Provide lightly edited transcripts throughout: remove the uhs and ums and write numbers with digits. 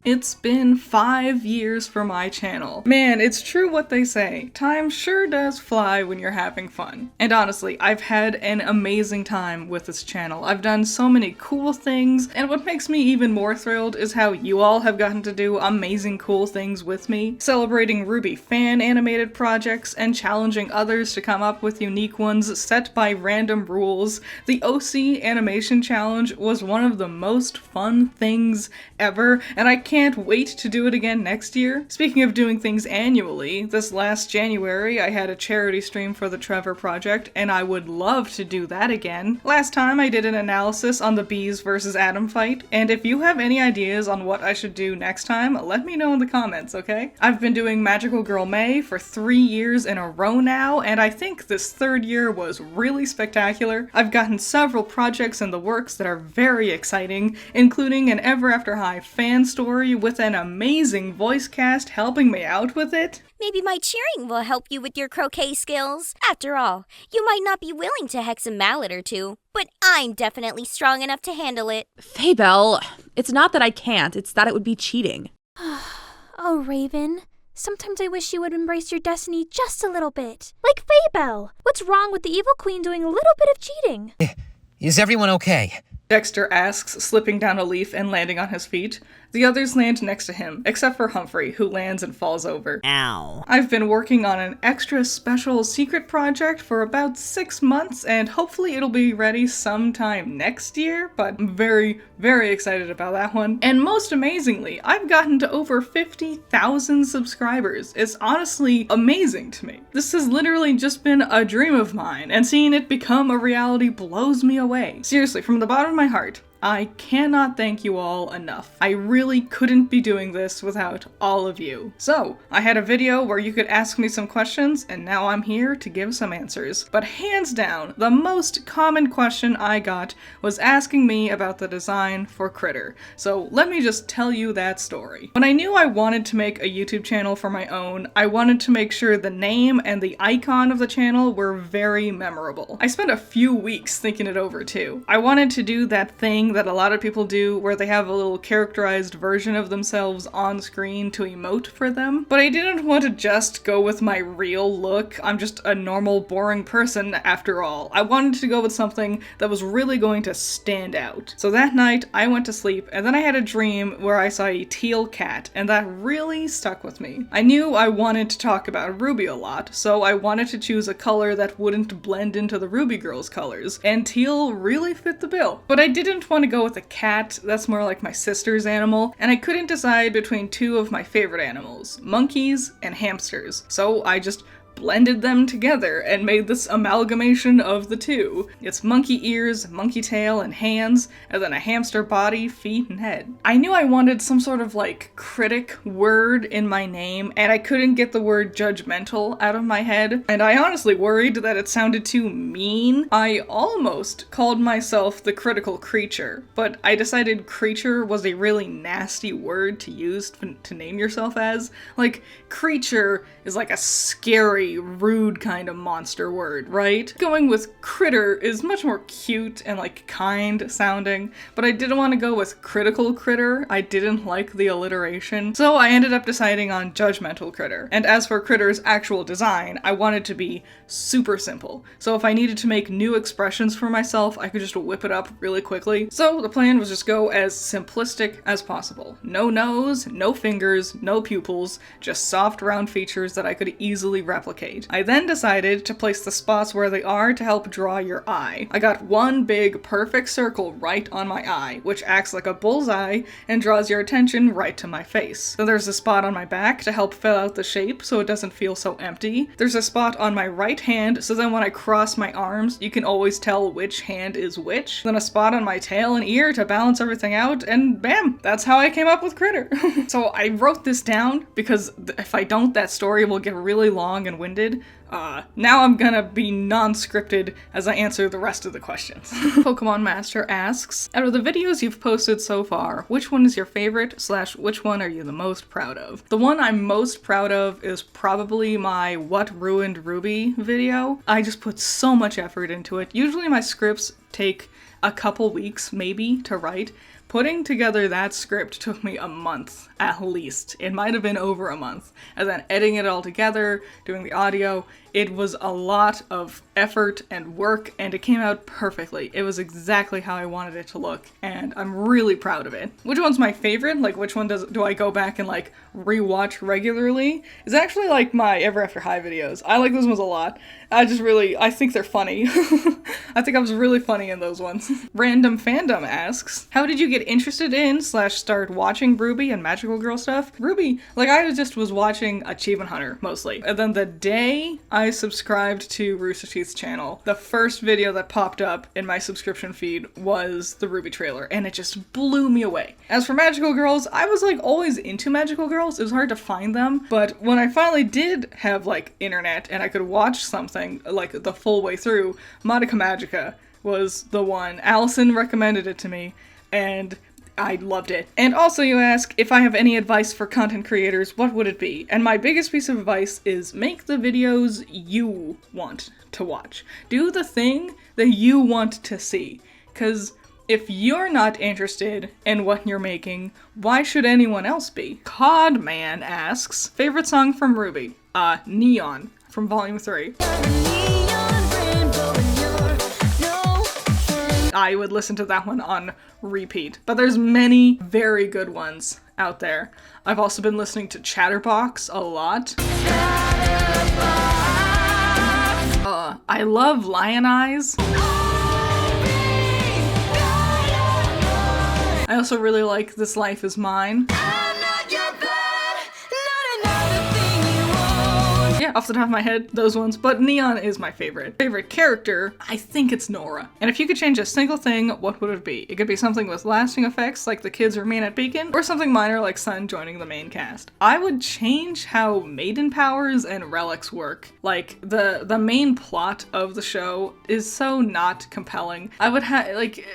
It's been 5 years for my channel. Man, it's true what they say. Time sure does fly when you're having fun. And honestly, I've had an amazing time with this channel. I've done so many cool things, and what makes me even more thrilled is how you all have gotten to do amazing cool things with me, celebrating RWBY fan animated projects and challenging others to come up with unique ones set by random rules. The OC Animation Challenge was one of the most fun things ever, and I can't wait to do it again next year. Speaking of doing things annually, this last January I had a charity stream for the Trevor Project, and I would love to do that again. Last time I did an analysis on the Bees vs. Adam fight, and if you have any ideas on what I should do next time, let me know in the comments, okay? I've been doing Magical Girl May for 3 years in a row now, and I think this third year was really spectacular. I've gotten several projects in the works that are very exciting, including an Ever After High fan story with an amazing voice cast helping me out with it. Maybe my cheering will help you with your croquet skills. After all, you might not be willing to hex a mallet or two, but I'm definitely strong enough to handle it. Faybelle, it's not that I can't, it's that it would be cheating. Oh, Raven. Sometimes I wish you would embrace your destiny just a little bit. Like Faybelle. What's wrong with the evil queen doing a little bit of cheating? Is everyone okay? Dexter asks, slipping down a leaf and landing on his feet. The others land next to him, except for Humphrey, who lands and falls over. Ow. I've been working on an extra special secret project for about 6 months, and hopefully it'll be ready sometime next year, but I'm very, very excited about that one. And most amazingly, I've gotten to over 50,000 subscribers. It's honestly amazing to me. This has literally just been a dream of mine, and seeing it become a reality blows me away. Seriously, from the bottom of my heart, I cannot thank you all enough. I really couldn't be doing this without all of you. So, I had a video where you could ask me some questions, and now I'm here to give some answers. But hands down, the most common question I got was asking me about the design for Critter. So let me just tell you that story. When I knew I wanted to make a YouTube channel for my own, I wanted to make sure the name and the icon of the channel were very memorable. I spent a few weeks thinking it over too. I wanted to do that thing that a lot of people do where they have a little characterized version of themselves on screen to emote for them, but I didn't want to just go with my real look. I'm just a normal, boring person after all. I wanted to go with something that was really going to stand out. So that night I went to sleep, and then I had a dream where I saw a teal cat, and that really stuck with me. I knew I wanted to talk about RWBY a lot, so I wanted to choose a color that wouldn't blend into the RWBY girls' colors, and teal really fit the bill. But I didn't want to go with a cat, that's more like my sister's animal, and I couldn't decide between two of my favorite animals, monkeys and hamsters. So I just blended them together and made this amalgamation of the two. It's monkey ears, monkey tail, and hands, and then a hamster body, feet, and head. I knew I wanted some sort of like critic word in my name, and I couldn't get the word judgmental out of my head, and I honestly worried that it sounded too mean. I almost called myself the critical creature, but I decided creature was a really nasty word to use to name yourself as. Like, creature is like a scary, rude kind of monster word, right? Going with critter is much more cute and like kind sounding, but I didn't want to go with critical critter. I didn't like the alliteration, so I ended up deciding on judgmental critter. And as for Critter's actual design, I wanted to be super simple. So if I needed to make new expressions for myself, I could just whip it up really quickly. So the plan was just go as simplistic as possible. No nose, no fingers, no pupils, just soft round features that I could easily replicate. I then decided to place the spots where they are to help draw your eye. I got one big perfect circle right on my eye, which acts like a bullseye and draws your attention right to my face. Then there's a spot on my back to help fill out the shape so it doesn't feel so empty. There's a spot on my right hand, so then when I cross my arms, you can always tell which hand is which. Then a spot on my tail and ear to balance everything out, and bam! That's how I came up with Critter. So I wrote this down because if I don't, that story will get really long and winded. Now I'm gonna be non-scripted as I answer the rest of the questions. Pokemon Master asks, out of the videos you've posted so far, which one is your favorite / which one are you the most proud of? The one I'm most proud of is probably my What Ruined RWBY video. I just put so much effort into it. Usually my scripts take a couple weeks maybe to write, Putting together that script took me a month, at least. It might have been over a month. And then editing it all together, doing the audio, it was a lot of effort and work, and it came out perfectly. It was exactly how I wanted it to look, and I'm really proud of it. Which one's my favorite? Like, which one do I go back and, like, rewatch regularly? It's actually, like, my Ever After High videos. I like those ones a lot. I think they're funny. I think I was really funny in those ones. Random Fandom asks, how did you get interested in / start watching RWBY and Magical Girl stuff? RWBY, like, I was watching Achievement Hunter, mostly. And then the day I subscribed to Rooster Teeth's channel, the first video that popped up in my subscription feed was the RWBY trailer, and it just blew me away. As for Magical Girls, I was, like, always into Magical Girls. It was hard to find them, but when I finally did have, like, internet and I could watch something, like, the full way through, Madoka Magica was the one. Allison recommended it to me, and I loved it. And also you ask, if I have any advice for content creators, what would it be? And my biggest piece of advice is make the videos you want to watch. Do the thing that you want to see. Because if you're not interested in what you're making, why should anyone else be? Codman asks, favorite song from RWBY? Neon, from Volume 3. I would listen to that one on repeat. But there's many very good ones out there. I've also been listening to Chatterbox a lot. I love Lion Eyes. I also really like This Life Is Mine. Yeah, off the top of my head, those ones, but Neon is my favorite. Favorite character, I think it's Nora. And if you could change a single thing, what would it be? It could be something with lasting effects, like the kids remain at Beacon, or something minor like Sun joining the main cast. I would change how Maiden Powers and relics work. Like, the main plot of the show is so not compelling. I would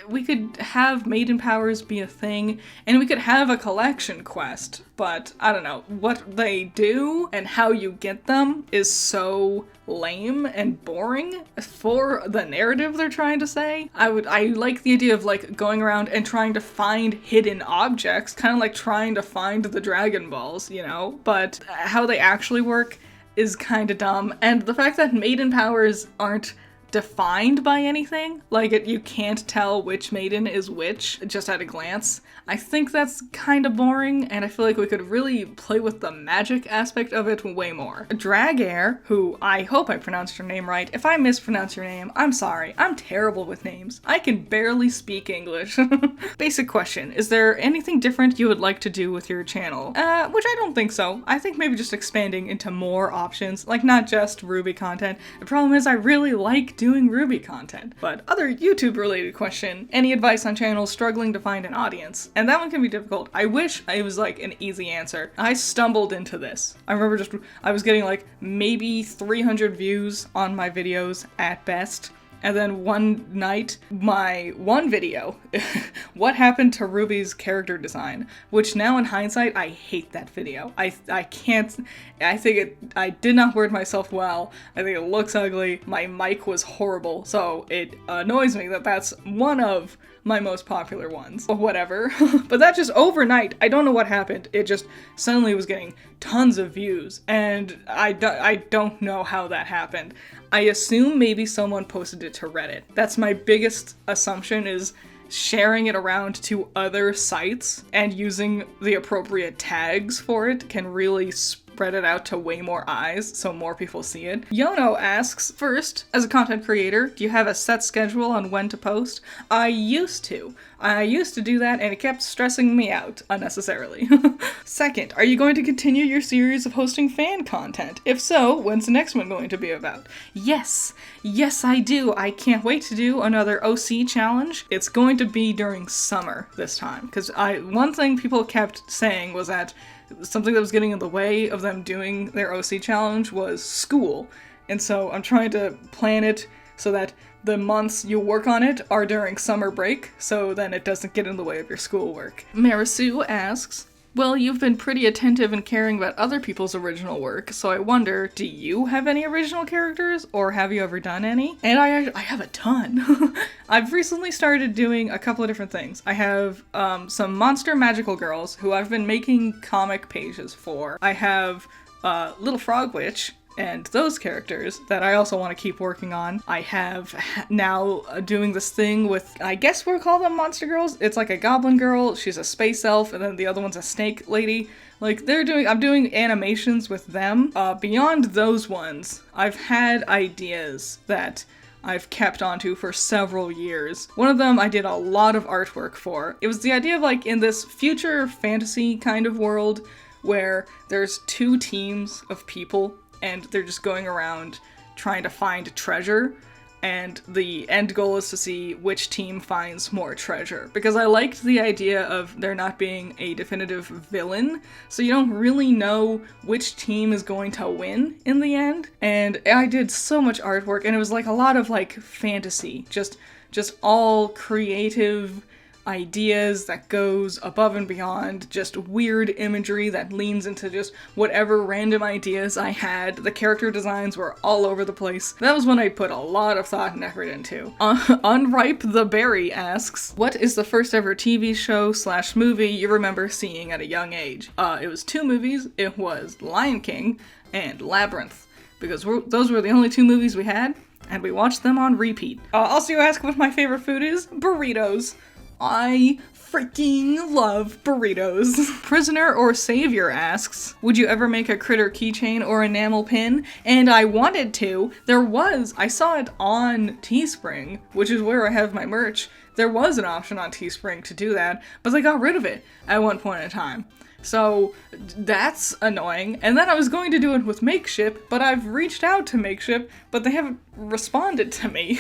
we could have Maiden Powers be a thing, and we could have a collection quest, but I don't know, what they do and how you get them is so lame and boring for the narrative they're trying to say. I like the idea of, like, going around and trying to find hidden objects, kind of like trying to find the Dragon Balls, you know? But how they actually work is kind of dumb, and the fact that Maiden Powers aren't defined by anything, like you can't tell which maiden is which just at a glance, I think that's kind of boring, and I feel like we could really play with the magic aspect of it way more. Dragair, who I hope I pronounced your name right. If I mispronounce your name, I'm sorry. I'm terrible with names. I can barely speak English. Basic question, is there anything different you would like to do with your channel? Which I don't think so. I think maybe just expanding into more options, like not just RWBY content. The problem is I really like doing RWBY content. But other YouTube related question, any advice on channels struggling to find an audience? And that one can be difficult. I wish it was like an easy answer. I stumbled into this. I remember I was getting like maybe 300 views on my videos at best. And then one night, my one video, what happened to Ruby's character design, which now in hindsight, I hate that video. I did not word myself well. I think it looks ugly. My mic was horrible. So it annoys me that that's one of my most popular ones. But whatever. But that just overnight, I don't know what happened. It just suddenly was getting tons of views. And I don't know how that happened. I assume maybe someone posted it to Reddit. That's my biggest assumption, is sharing it around to other sites and using the appropriate tags for it can really spread it out to way more eyes so more people see it. Yono asks, first, as a content creator, do you have a set schedule on when to post? I used to do that, and it kept stressing me out unnecessarily. Second, are you going to continue your series of hosting fan content? If so, when's the next one going to be about? Yes, I do. I can't wait to do another OC challenge. It's going to be during summer this time, because one thing people kept saying was that something that was getting in the way of them doing their OC challenge was school. And so I'm trying to plan it so that the months you work on it are during summer break, so then it doesn't get in the way of your schoolwork. Marisu asks, Well, you've been pretty attentive and caring about other people's original work, so I wonder, do you have any original characters, or have you ever done any? And I have a ton. I've recently started doing a couple of different things. I have some monster magical girls who I've been making comic pages for. I have Little Frog Witch, and those characters that I also want to keep working on. I have now doing this thing with, I guess we'll call them monster girls. It's like a goblin girl, she's a space elf, and then the other one's a snake lady. Like, I'm doing animations with them. Beyond those ones, I've had ideas that I've kept onto for several years. One of them I did a lot of artwork for. It was the idea of, like, in this future fantasy kind of world where there's two teams of people and they're just going around trying to find treasure, and the end goal is to see which team finds more treasure. Because I liked the idea of there not being a definitive villain, so you don't really know which team is going to win in the end. And I did so much artwork, and it was like a lot of like fantasy, just all creative ideas that goes above and beyond, just weird imagery that leans into just whatever random ideas I had. The character designs were all over the place. That was when I put a lot of thought and effort into. Unripe the Berry asks, what is the first ever TV show / movie you remember seeing at a young age? It was 2 movies. It was Lion King and Labyrinth, because those were the only 2 movies we had, and we watched them on repeat. Also, you ask what my favorite food is? Burritos. I freaking love burritos. Prisoner or Savior asks, would you ever make a critter keychain or enamel pin? And I wanted to. I saw it on Teespring, which is where I have my merch. There was an option on Teespring to do that, but they got rid of it at one point in time. So that's annoying. And then I was going to do it with Makeship, but I've reached out to Makeship, but they haven't responded to me.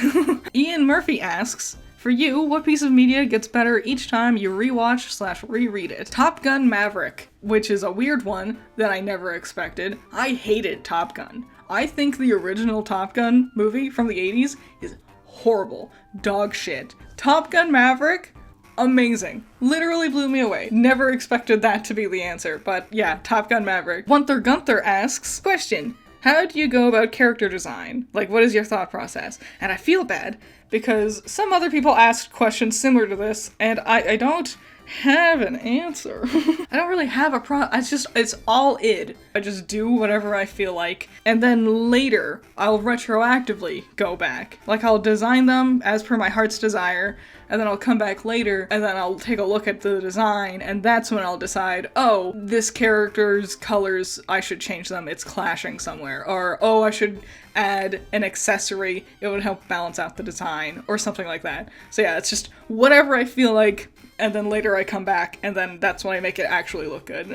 Ian Murphy asks, for you, what piece of media gets better each time you rewatch / reread it? Top Gun Maverick, which is a weird one that I never expected. I hated Top Gun. I think the original Top Gun movie from the 80s is horrible. Dog shit. Top Gun Maverick? Amazing. Literally blew me away. Never expected that to be the answer, but yeah, Top Gun Maverick. Gunther asks, question, how do you go about character design? Like, what is your thought process? And I feel bad, because some other people asked questions similar to this, and I don't have an answer. I don't really have a it's all id. I just do whatever I feel like, and then later, I'll retroactively go back. Like, I'll design them as per my heart's desire, and then I'll come back later, and then I'll take a look at the design, and that's when I'll decide, oh, this character's colors, I should change them, it's clashing somewhere. Or, oh, I should add an accessory, it would help balance out the design, or something like that. So yeah, it's just whatever I feel like, and then later I come back, and then that's when I make it actually look good.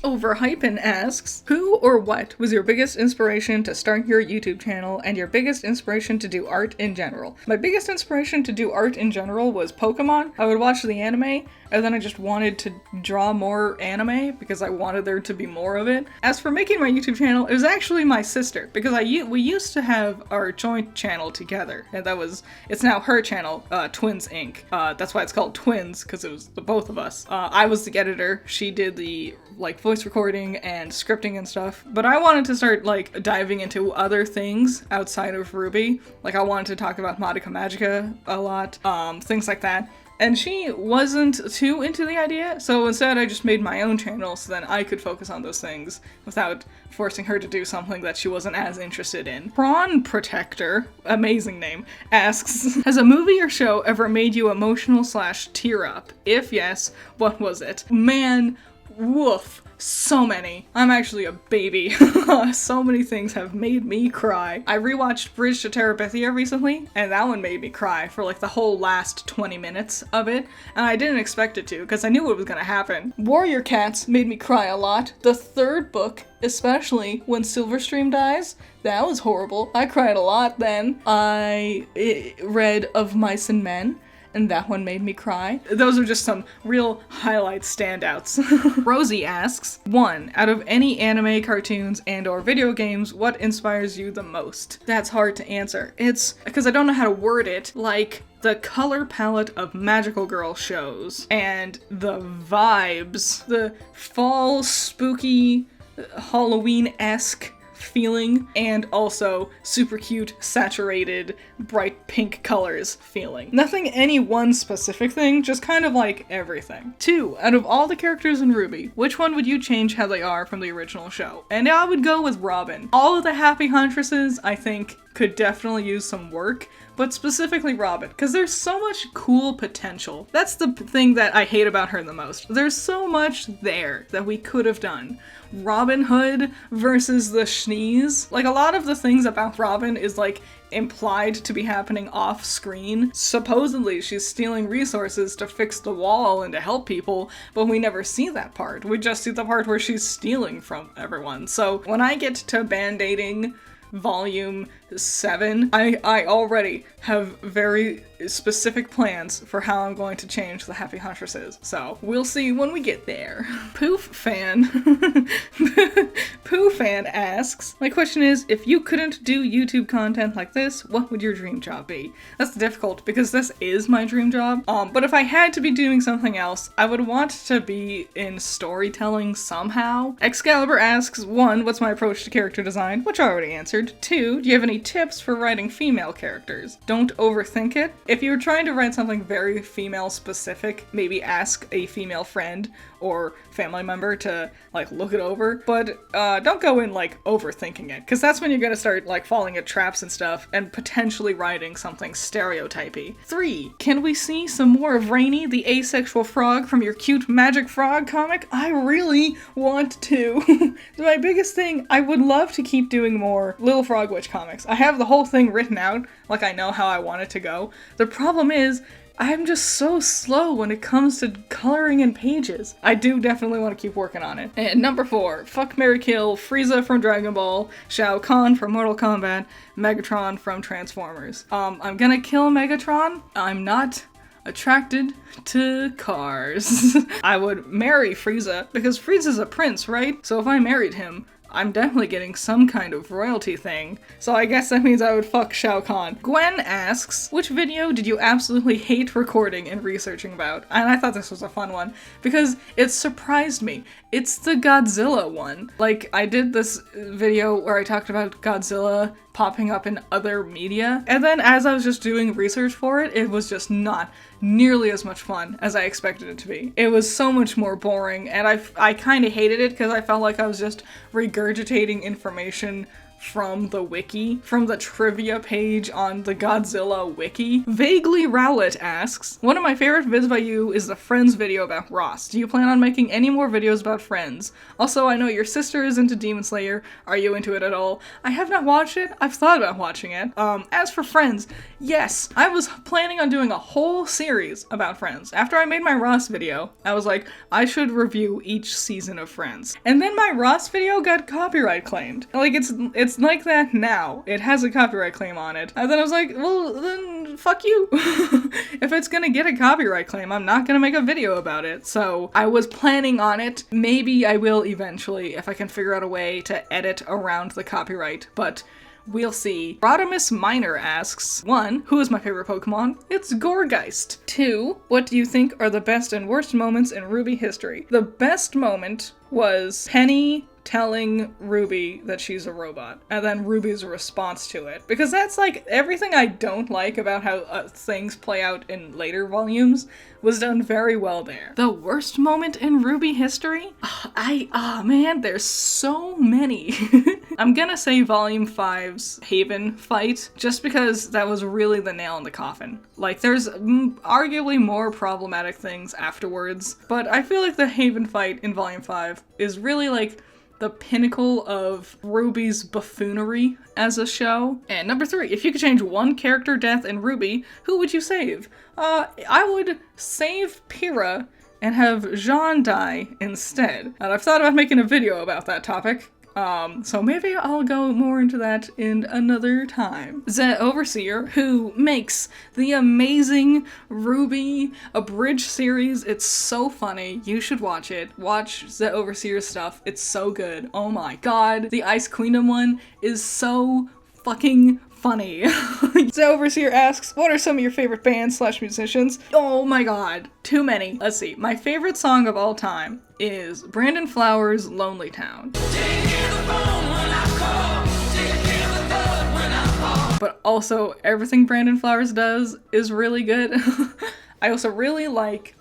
Overhypen asks, who or what was your biggest inspiration to start your YouTube channel, and your biggest inspiration to do art in general? My biggest inspiration to do art in general was Pokemon. I would watch the anime, and then I just wanted to draw more anime, because I wanted there to be more of it. As for making my YouTube channel, it was actually my sister, because we used to have our joint channel together, and it's now her channel, Twins Inc. That's why it's called Twins, because it was the both of us. I was the editor, she did the voice recording and scripting and stuff, but I wanted to start diving into other things outside of RWBY. I wanted to talk about Madoka Magica a lot, things like that. And she wasn't too into the idea, so instead I just made my own channel so then I could focus on those things without forcing her to do something that she wasn't as interested in. Prawn Protector, amazing name, asks, has a movie or show ever made you emotional / tear up? If yes, what was it? Man, woof. So many. I'm actually a baby. So many things have made me cry. I rewatched Bridge to Terabithia recently, and that one made me cry for the whole last 20 minutes of it, and I didn't expect it to, because I knew what was gonna happen. Warrior Cats made me cry a lot. The 3rd book, especially when Silverstream dies, that was horrible. I cried a lot then. I read Of Mice and Men, and that one made me cry. Those are just some real highlight standouts. Rosie asks, 1. Out of any anime, cartoons, and or video games, what inspires you the most? That's hard to answer. It's because I don't know how to word it. the color palette of magical girl shows and the vibes, the fall spooky Halloween-esque feeling, and also super cute, saturated, bright pink colors feeling. Nothing any one specific thing, just kind of like everything. 2. Out of all the characters in RWBY, which one would you change how they are from the original show? And I would go with Robin. All of the Happy Huntresses, I think, could definitely use some work, but specifically Robin, because there's so much cool potential. That's the thing that I hate about her the most. There's so much there that we could have done. Robin Hood versus the Schnees. Like, a lot of the things about Robin is like implied to be happening off screen. Supposedly she's stealing resources to fix the wall and to help people, but we never see that part. We just see the part where she's stealing from everyone. So when I get to Band-Aiding Volume 7, I already have very specific plans for how I'm going to change the Happy Huntresses, so we'll see when we get there. Poof Fan asks, my question is, if you couldn't do YouTube content like this, what would your dream job be? That's difficult because this is my dream job, but if I had to be doing something else, I would want to be in storytelling somehow. Excalibur asks, 1, what's my approach to character design? Which I already answered. 2, do you have any tips for writing female characters? Don't overthink it. If you're trying to write something very female specific, maybe ask a female friend or family member to like look it over, but don't go in like overthinking it, because that's when you're gonna start like falling at traps and stuff and potentially writing something stereotypy. 3, can we see some more of Rainy, the asexual frog from your cute Magic Frog comic? I really want to. My biggest thing, I would love to keep doing more Little Frog Witch comics. I have the whole thing written out, like I know how I want it to go. The problem is, I'm just so slow when it comes to coloring in pages. I do definitely want to keep working on it. And number 4, fuck, marry, kill Frieza from Dragon Ball, Shao Kahn from Mortal Kombat, Megatron from Transformers. I'm gonna kill Megatron. I'm not attracted to cars. I would marry Frieza, because Frieza's a prince, right? So if I married him, I'm definitely getting some kind of royalty thing, so I guess that means I would fuck Shao Kahn. Gwen asks, which video did you absolutely hate recording and researching about? And I thought this was a fun one, because it surprised me. It's the Godzilla one. Like, I did this video where I talked about Godzilla popping up in other media, and then as I was just doing research for it, it was just not nearly as much fun as I expected it to be. It was so much more boring, and I kind of hated it because I felt like I was just regurgitating information from the wiki, from the trivia page on the Godzilla wiki. Vaguely Rowlett asks, one of my favorite vids by you is the Friends video about Ross. Do you plan on making any more videos about Friends? Also, I know your sister is into Demon Slayer. Are you into it at all? I have not watched it. I've thought about watching it. As for Friends, yes, I was planning on doing a whole series about Friends. After I made my Ross video, I was like, I should review each season of Friends. And then my Ross video got copyright claimed. Like, it's like that now. It has a copyright claim on it. And then I was like, well, then fuck you. If it's gonna get a copyright claim, I'm not gonna make a video about it. So I was planning on it. Maybe I will eventually if I can figure out a way to edit around the copyright, but we'll see. Rodimus Minor asks, 1, who is my favorite Pokemon? It's Gourgeist. 2, what do you think are the best and worst moments in RWBY history? The best moment was Penny telling Ruby that she's a robot, and then Ruby's response to it. Because that's like everything I don't like about how things play out in later volumes was done very well there. The worst moment in RWBY history? Man, there's so many. I'm gonna say Volume 5's Haven fight, just because that was really the nail in the coffin. Like, there's arguably more problematic things afterwards, but I feel like the Haven fight in Volume 5 is really like the pinnacle of RWBY's buffoonery as a show. And number 3, if you could change one character death in RWBY, who would you save? I would save Pyrrha and have Jean die instead. And I've thought about making a video about that topic. So maybe I'll go more into that in another time. The Overseer, who makes the amazing RWBY abridged series. It's so funny. You should watch it. Watch the Overseer stuff. It's so good. Oh my god. The Ice Queendom one is so fucking funny. So Overseer asks, what are some of your favorite bands / musicians? Oh my god, too many. Let's see. My favorite song of all time is Brandon Flowers' Lonely Town. But also, everything Brandon Flowers does is really good. I also really like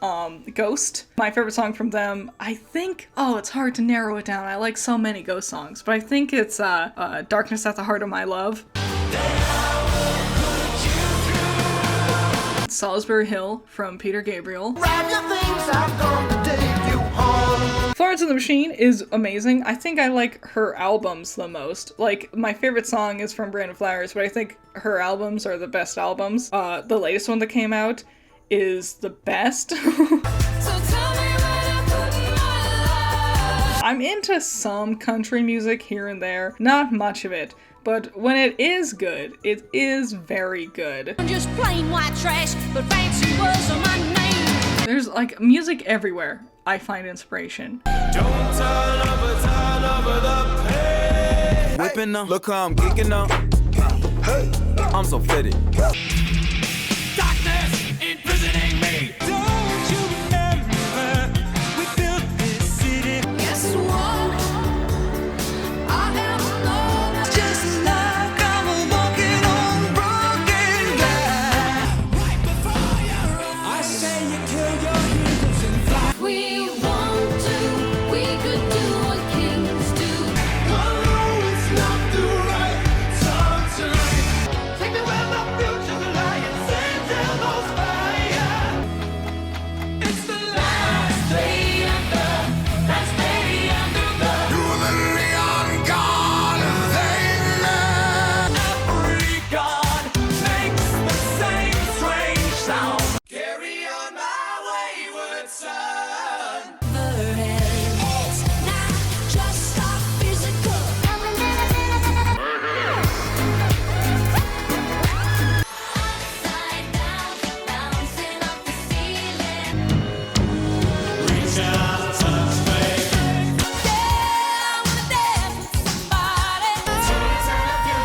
Ghost. My favorite song from them, I think, it's hard to narrow it down. I like so many Ghost songs, but I think it's Darkness at the Heart of My Love. Salisbury Hill from Peter Gabriel. Florence and the Machine is amazing. I think I like her albums the most. Like, my favorite song is from Brandon Flowers, but I think her albums are the best albums. The latest one that came out is the best. I'm into some country music here and there, not much of it, but when it is good, it is very good. I'm just plain white trash, but fancy was on my name. There's like music everywhere. I find inspiration. Don't turn over the page. Whipping up, look how I'm kicking up. Hey, I'm so fitted. Darkness imprisoning me. Don't you remember we built this city? Guess what? I am alone, just like I'm walking on broken glass. Right before your eyes. I say you kill your heroes and fly. We want to, we could do what kings do. Oh, it's not the right time tonight. Take me where my future's lying. Send down those fire. It's the last day of the last day of the. You're the neon god of every god makes the same strange sound. Carry on my wayward son. It's not just our physical. Upside down, bouncing off the ceiling. Reach out, touch me. Yeah, I wanna dance with somebody.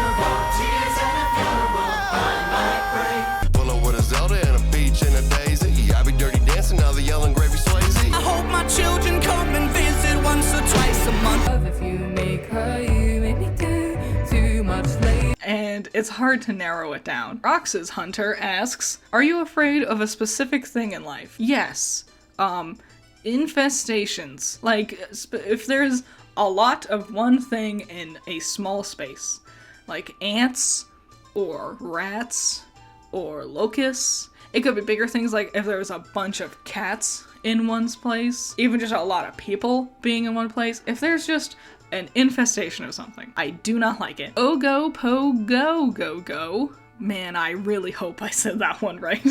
Tears and a funeral, I might break. Pull up with a Zelda and a peach and a daisy. I be dirty dancing, now the yelling gravy Swayze. I hope my children come and visit once or twice a month. If you make her, you make me do too much late. And it's hard to narrow it down. Rox's Hunter asks, are you afraid of a specific thing in life? Yes. Infestations. Like, if there's a lot of one thing in a small space, like ants, or rats, or locusts. It could be bigger things like if there was a bunch of cats in one's place, even just a lot of people being in one place. If there's just an infestation of something, I do not like it. Ogo po go go go. Man, I really hope I said that one right.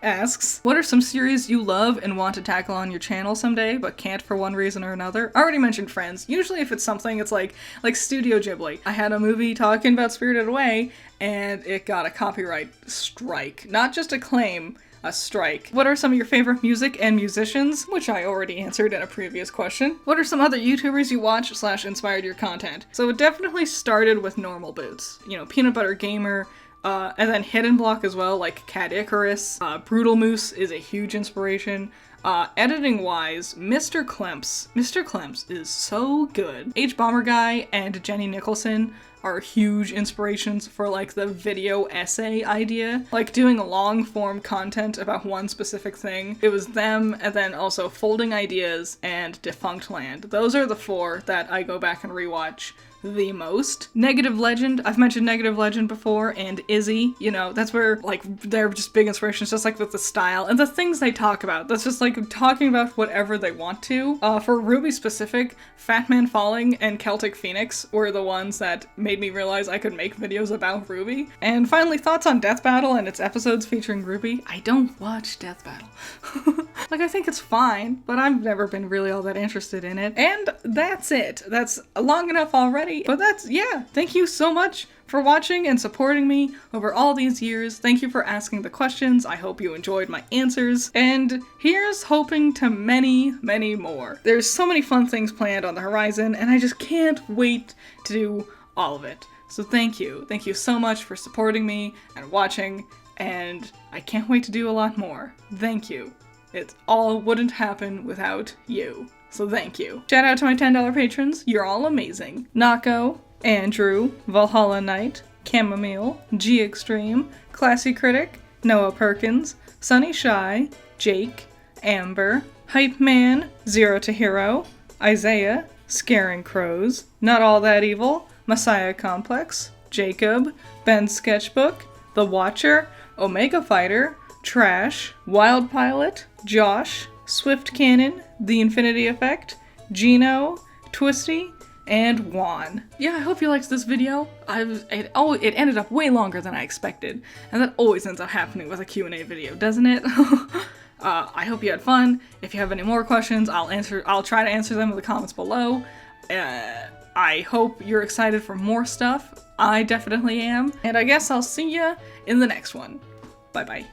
Asks, what are some series you love and want to tackle on your channel someday, but can't for one reason or another? I already mentioned Friends. Usually if it's something, it's like Studio Ghibli. I had a movie talking about Spirited Away, and it got a copyright strike. Not just a claim, a strike. What are some of your favorite music and musicians? Which I already answered in a previous question. What are some other YouTubers you watch / inspired your content? So it definitely started with Normal Boots. You know, Peanut Butter Gamer, and then Hidden Block as well, like Cat Icarus. Brutal Moose is a huge inspiration. Editing-wise, Mr. Klemps. Mr. Klemps is so good. H Bomber Guy and Jenny Nicholson are huge inspirations for like the video essay idea. Like doing long form content about one specific thing. It was them, and then also Folding Ideas and Defunct Land. Those are the four that I go back and rewatch the most. Negative Legend, I've mentioned Negative Legend before, and Izzy, you know, that's where like they're just big inspirations, just like with the style and the things they talk about. That's just like talking about whatever they want to. For Ruby specific, Fat Man Falling and Celtic Phoenix were the ones that made me realize I could make videos about Ruby. And finally, thoughts on Death Battle and its episodes featuring Ruby. I don't watch Death Battle. Like, I think it's fine, but I've never been really all that interested in it. And that's it. That's long enough already. But that's, yeah, thank you so much for watching and supporting me over all these years. Thank you for asking the questions. I hope you enjoyed my answers. And here's hoping to many, many more. There's so many fun things planned on the horizon, and I just can't wait to do all of it. So thank you. Thank you so much for supporting me and watching, and I can't wait to do a lot more. Thank you. It all wouldn't happen without you. So thank you. Shout out to my $10 patrons. You're all amazing. Nako, Andrew, Valhalla Knight, Chamomile, G Extreme, Classy Critic, Noah Perkins, Sunny Shy, Jake, Amber, Hype Man, Zero to Hero, Isaiah, Scaring Crows, Not All That Evil, Messiah Complex, Jacob, Ben's Sketchbook, The Watcher, Omega Fighter, Trash, Wild Pilot, Josh, Swift Cannon, The Infinity Effect, Gino, Twisty, and Juan. Yeah, I hope you liked this video. It ended up way longer than I expected, and that always ends up happening with a Q&A video, doesn't it? I hope you had fun. If you have any more questions, I'll try to answer them in the comments below. I hope you're excited for more stuff. I definitely am. And I guess I'll see ya in the next one. Bye bye.